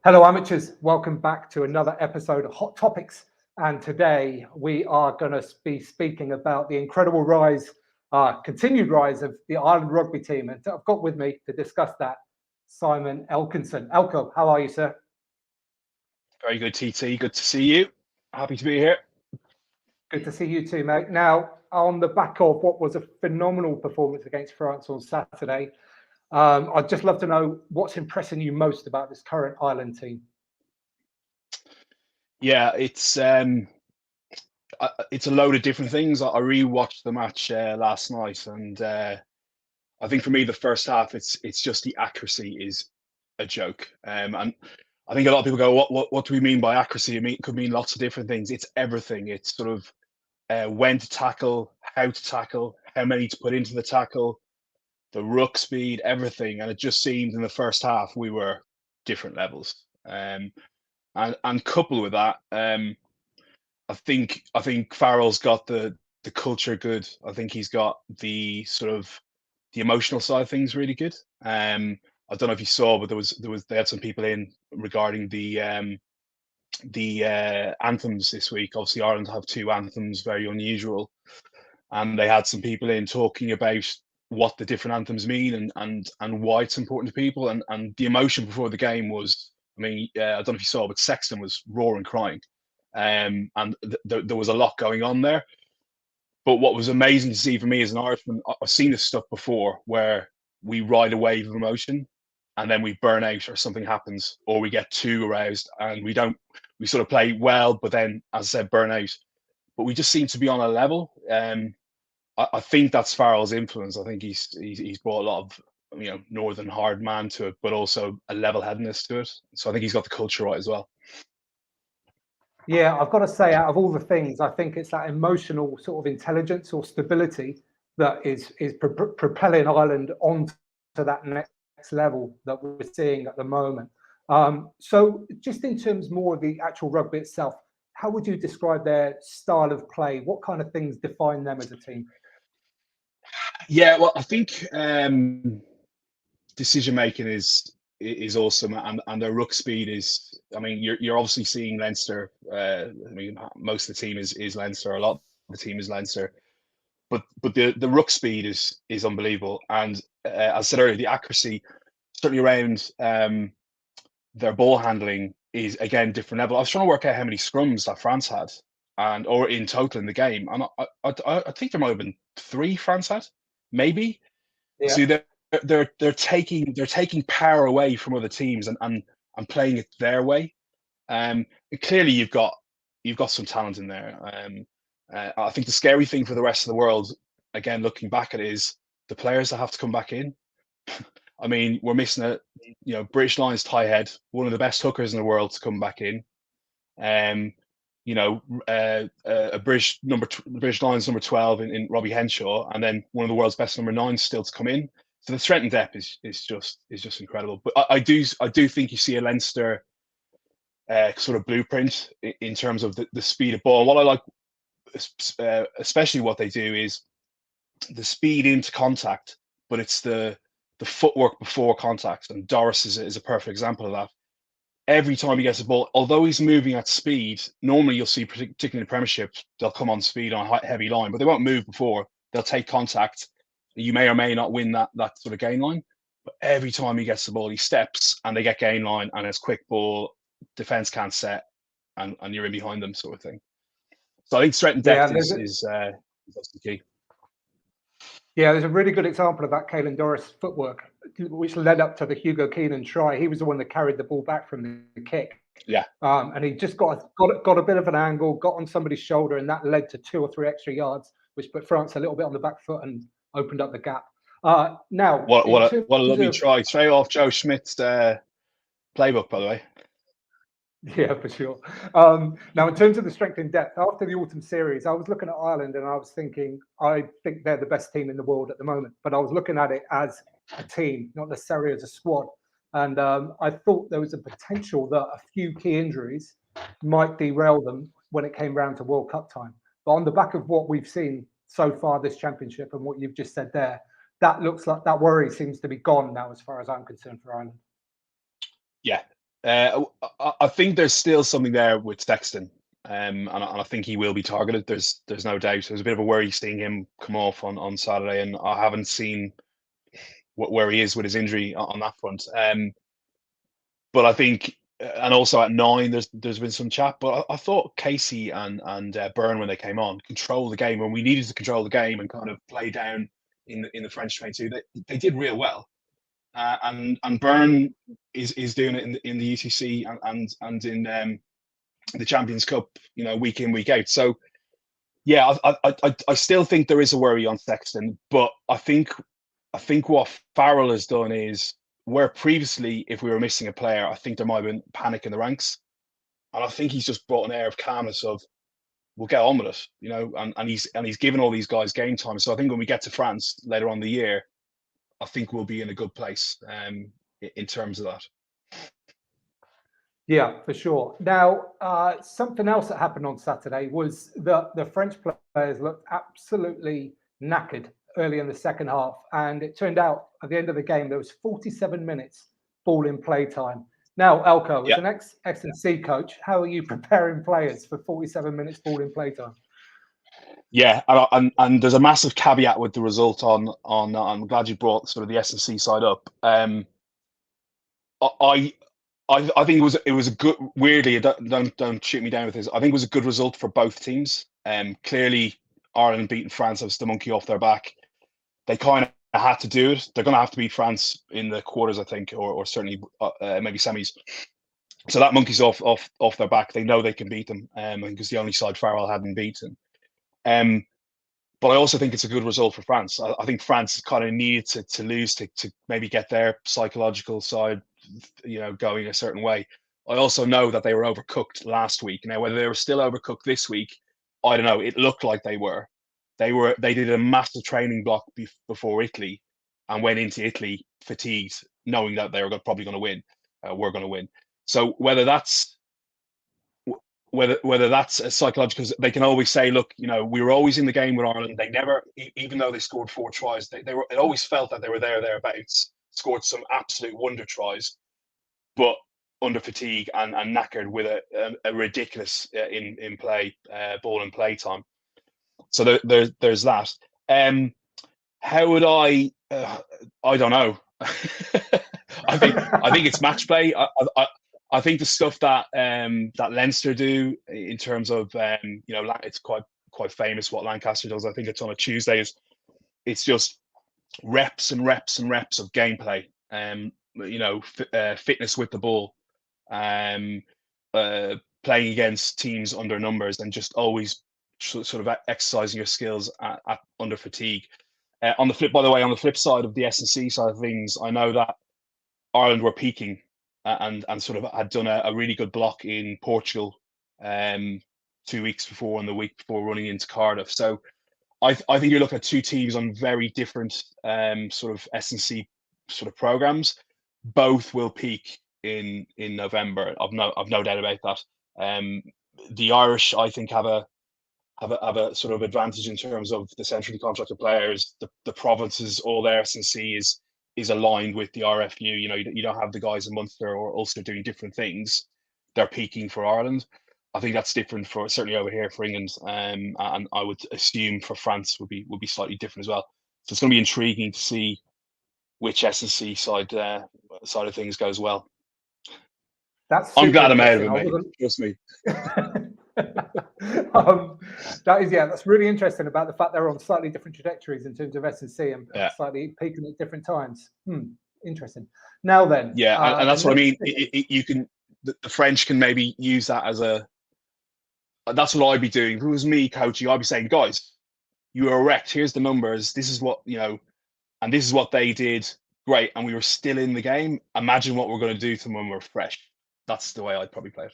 Hello, amateurs. Welcome back to another episode of Hot Topics. And today we are going to be speaking about the incredible rise, continued rise of the Ireland rugby team. And I've got with me to discuss that Simon Elkinson. Elko, how are you, sir? Very good, TT. Good to see you. Happy to be here. Good to see you too, mate. Now, on the back of what was a phenomenal performance against France on Saturday, I'd just love to know what's impressing you most about this current Ireland team. Yeah, it's a load of different things. I rewatched the match last night, and I think for me the first half, it's just the accuracy is a joke. And I think a lot of people go, what do we mean by accuracy? It could mean lots of different things. It's everything. It's sort of when to tackle, how many to put into the tackle, the ruck speed, everything. And it just seemed in the first half we were different levels. And coupled with that, I think Farrell's got the culture good. I think he's got the sort of the emotional side of things really good. I don't know if you saw, but they had some people in regarding the anthems this week. Obviously, Ireland have two anthems, very unusual, and they had some people in talking about what the different anthems mean and why it's important to people. And the emotion before the game was, I mean, I don't know if you saw, but Sexton was roaring, crying, and there was a lot going on there. But what was amazing to see for me as an Irishman, I've seen this stuff before, where we ride a wave of emotion, and then we burn out, or something happens, or we get too aroused, and we sort of play well, but then, as I said, burn out. But we just seem to be on a level. I think that's Farrell's influence. I think he's brought a lot of northern hard man to it, but also a level headedness to it. So I think he's got the culture right as well. Yeah, I've got to say, out of all the things, I think it's that emotional sort of intelligence or stability that is propelling Ireland onto that next level that we're seeing at the moment. So, just in terms more of the actual rugby itself, how would you describe their style of play? What kind of things define them as a team? Yeah, well, I think decision making is awesome, and their ruck speed is. I mean, you're obviously seeing Leinster. I mean, most of the team is Leinster. A lot of the team is Leinster, but the ruck speed is unbelievable. And as I said earlier, the accuracy, certainly around their ball handling, is again different level. I was trying to work out how many scrums that France had, or in total in the game, and I think there might have been three France had, maybe. Yeah. So they're taking power away from other teams and playing it their way. Clearly, you've got some talent in there. I think the scary thing for the rest of the world, again looking back at it, is the players that have to come back in. I mean, we're missing British Lions tie head, one of the best hookers in the world, to come back in. A British Lions number 12 in Robbie Henshaw, and then one of the world's best number 9s still to come in. So the strength and depth is just incredible. But I do think you see a Leinster sort of blueprint in terms of the speed of ball. What I like, especially what they do, is the speed into contact, but it's the footwork before contact. And Doris is a perfect example of that. Every time he gets the ball, although he's moving at speed, normally you'll see, particularly in the Premiership, they'll come on speed on a heavy line, but they won't move before. They'll take contact. You may or may not win that sort of gain line, but every time he gets the ball, he steps and they get gain line, and it's quick ball, defense can't set, and you're in behind them, sort of thing. So I think strength and depth is the key. Yeah, there's a really good example of that Caelan Doris footwork, which led up to the Hugo Keenan try. He was the one that carried the ball back from the kick. Yeah. And he just got a bit of an angle, got on somebody's shoulder, and that led to 2 or 3 extra yards, which put France a little bit on the back foot and opened up the gap. Now, what a lovely try, straight off Joe Schmidt's playbook, by the way. Yeah, for sure. Now, in terms of the strength and depth, after the autumn series, I was looking at Ireland and I was thinking, I think they're the best team in the world at the moment. But I was looking at it as a team, not necessarily as a squad. And I thought there was a potential that a few key injuries might derail them when it came round to World Cup time. But on the back of what we've seen so far this championship and what you've just said there, that looks like that worry seems to be gone now, as far as I'm concerned, for Ireland. Yeah, I think there's still something there with Sexton, and I think he will be targeted. There's no doubt. There's a bit of a worry seeing him come off on Saturday, and I haven't seen where he is with his injury on that front. But I think, and also at 9, there's been some chat. But I thought Casey and Byrne, when they came on, controlled the game when we needed to control the game and kind of play down in the French train too. They did real well. And Byrne is doing it in the UCC and in the Champions Cup, week in, week out. So yeah, I still think there is a worry on Sexton, but I think what Farrell has done is, where previously if we were missing a player, I think there might have been panic in the ranks, and I think he's just brought an air of calmness of, we'll get on with it, and he's given all these guys game time. So I think when we get to France later on in the year, I think we'll be in a good place in terms of that. Yeah, for sure. Now, something else that happened on Saturday was that the French players looked absolutely knackered early in the second half. And it turned out at the end of the game, there was 47 minutes ball in play time. Now, Elko, as an ex-S&C coach, how are you preparing players for 47 minutes ball in play time? Yeah, and there's a massive caveat with the result on I'm glad you brought sort of the S&C side up. I think it was a good. Weirdly, don't shoot me down with this. I think it was a good result for both teams. Clearly, Ireland beating France was the monkey off their back. They kind of had to do it. They're going to have to beat France in the quarters, I think, or certainly maybe semis. So that monkey's off their back. They know they can beat them, because the only side Farrell hadn't beaten. But I also think it's a good result for France. I think France kind of needed to lose to maybe get their psychological side, going a certain way. I also know that they were overcooked last week. Now, whether they were still overcooked this week, I don't know. It looked like they were. They did a massive training block before Italy, and went into Italy fatigued, knowing that they were probably going to win. We're going to win. So whether that's a psychological, because they can always say, look, we were always in the game with Ireland. They never, even though they scored 4 tries, they were. It always felt that they were thereabouts. Scored some absolute wonder tries, but under fatigue and knackered with a ridiculous in play ball and play time. So there's that. How would I? I don't know. I think it's match play. I think the stuff that Leinster do in terms of it's quite famous what Lancaster does. I think it's on a Tuesday. It's just reps and reps and reps of gameplay. Fitness with the ball, playing against teams under numbers, and just always sort of exercising your skills at under fatigue. On the flip side of the S&C side of things, I know that Ireland were peaking and sort of had done a really good block in Portugal 2 weeks before and the week before running into Cardiff. So I think you're looking at two teams on very different sort of S&C sort of programs. Both will peak in November. I've no doubt about that. The Irish, I think, have a sort of advantage in terms of the centrally contracted players. The provinces, all their S&C is aligned with the RFU. You don't have the guys in Munster or Ulster doing different things. They're peaking for Ireland. I think that's different for certainly over here for England, and I would assume for France would be slightly different as well. So it's going to be intriguing to see which S&C side of things goes well. I'm glad I'm out of it, mate. Trust me. That's really interesting about the fact they're on slightly different trajectories in terms of S&C and slightly peaking at different times. Interesting. Now then, and that's what I mean. You can the French can maybe use that as a. That's what I'd be doing. If it was me coaching, I'd be saying, guys, you were wrecked. Here's the numbers. This is what and this is what they did. Great, and we were still in the game. Imagine what we're going to do to them when we're fresh. That's the way I'd probably play it.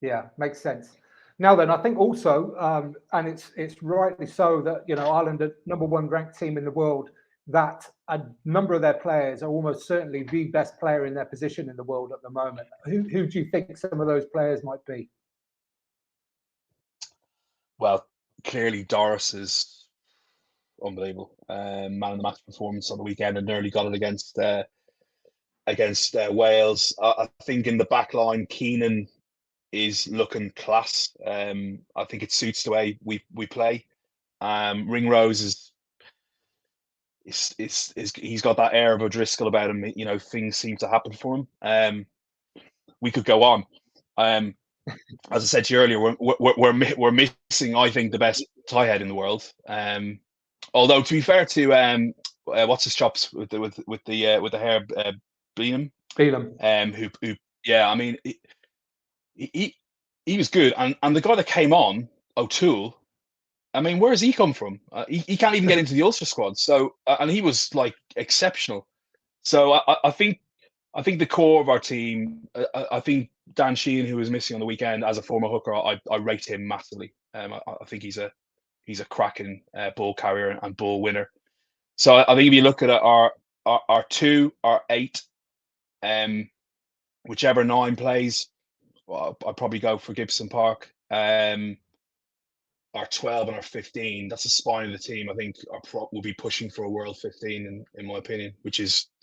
Yeah, makes sense. Now then, I think also, and it's rightly so that Ireland are #1 ranked team in the world, that a number of their players are almost certainly the best player in their position in the world at the moment. Who do you think some of those players might be? Well, clearly Doris is unbelievable. Man of the match performance on the weekend, and nearly got it against against Wales. I think in the back line, Keenan is looking class. I think it suits the way we play. Ringrose is he's got that air of O'Driscoll about him. You know, things seem to happen for him. We could go on. As I said to you earlier, we're missing, I think, the best tie head in the world. Although to be fair to what's his chops with the hair, Beanham, who yeah, I mean he was good, and the guy that came on, O'Toole, I mean, where has he come from? He can't even get into the Ulster squad. So and he was like exceptional. So I think the core of our team. I think Dan Sheehan, who was missing on the weekend, as a former hooker, I rate him massively. I think he's a cracking ball carrier and ball winner. So I think if you look at our 2, our 8, whichever 9 plays, well, I'd probably go for Gibson Park. Our 12 and our 15, that's the spine of the team. I think our prop will be pushing for a world 15, in my opinion, which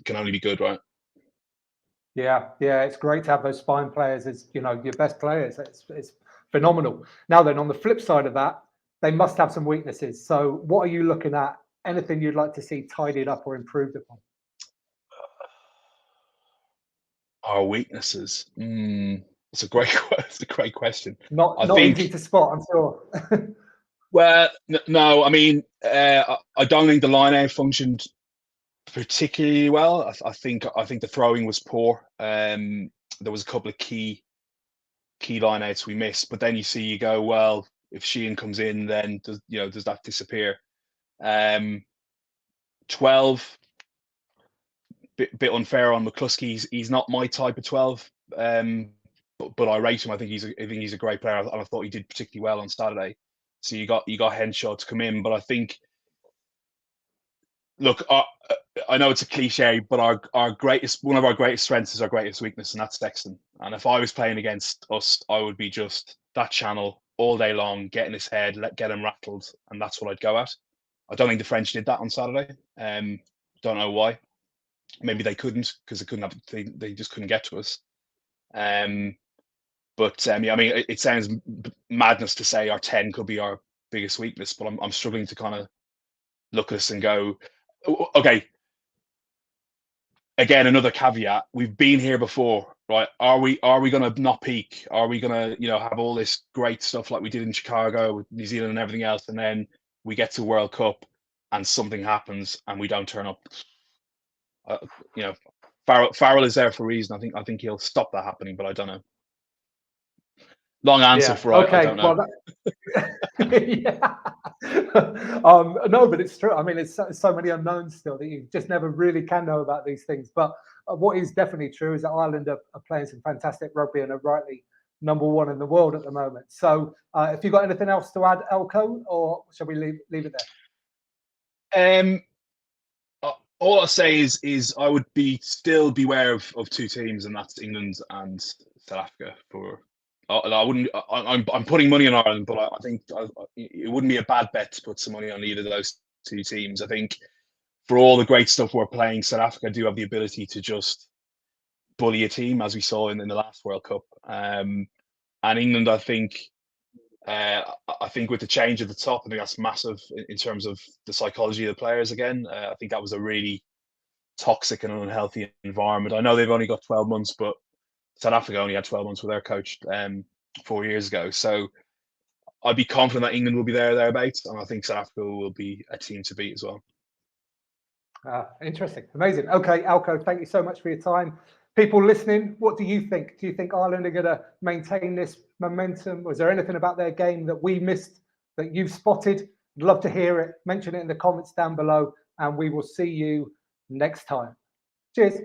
can only be good, right? Yeah, it's great to have those spine players as, you know, your best players. It's phenomenal. Now then, on the flip side of that, they must have some weaknesses. So what are you looking at? Anything you'd like to see tidied up or improved upon? Our weaknesses. It's a great question. Not easy to spot, I'm sure. Well, no, I mean, I don't think the line-out functioned particularly well. I think the throwing was poor. There was a couple of key line-outs we missed, but then you go, well, if Sheehan comes in, then does that disappear? 12, bit unfair on McCluskey. He's not my type of 12. But I rate him. I think he's a great player, and I thought he did particularly well on Saturday. So you got Henshaw to come in, but I think, look, I know it's a cliche, but one of our greatest strengths is our greatest weakness, and that's Sexton. And if I was playing against us, I would be just that channel all day long, get in his head, get him rattled, and that's what I'd go at. I don't think the French did that on Saturday. Don't know why. Maybe they couldn't, because they just couldn't get to us. But yeah, I mean, it sounds madness to say our 10 could be our biggest weakness, but I'm struggling to kind of look at us and go, okay. Again, another caveat: we've been here before, right? Are we going to not peak? Are we going to have all this great stuff like we did in Chicago with New Zealand and everything else, and then we get to World Cup and something happens and we don't turn up? Farrell is there for a reason. I think he'll stop that happening, but I don't know. Long answer for okay. I don't know. Well, no, but it's true. I mean, it's so many unknowns still that you just never really can know about these things. But what is definitely true is that Ireland are playing some fantastic rugby and are rightly #1 in the world at the moment. So if you've got anything else to add, Elko, or shall we leave it there? All I'll say is I would still beware of 2 teams, and that's England and South Africa. I'm putting money on Ireland, but I think it wouldn't be a bad bet to put some money on either of those 2 teams. I think for all the great stuff we're playing, South Africa do have the ability to just bully a team, as we saw in the last World Cup. And England, I think with the change at the top, I think that's massive in terms of the psychology of the players again. I think that was a really toxic and unhealthy environment. I know they've only got 12 months, but South Africa only had 12 months with their coach 4 years ago. So I'd be confident that England will be thereabouts, and I think South Africa will be a team to beat as well. Interesting. Amazing. Okay, Elko, thank you so much for your time. People listening, what do you think? Do you think Ireland are going to maintain this momentum? Was there anything about their game that we missed that you've spotted? I'd love to hear it. Mention it in the comments down below, and we will see you next time. Cheers.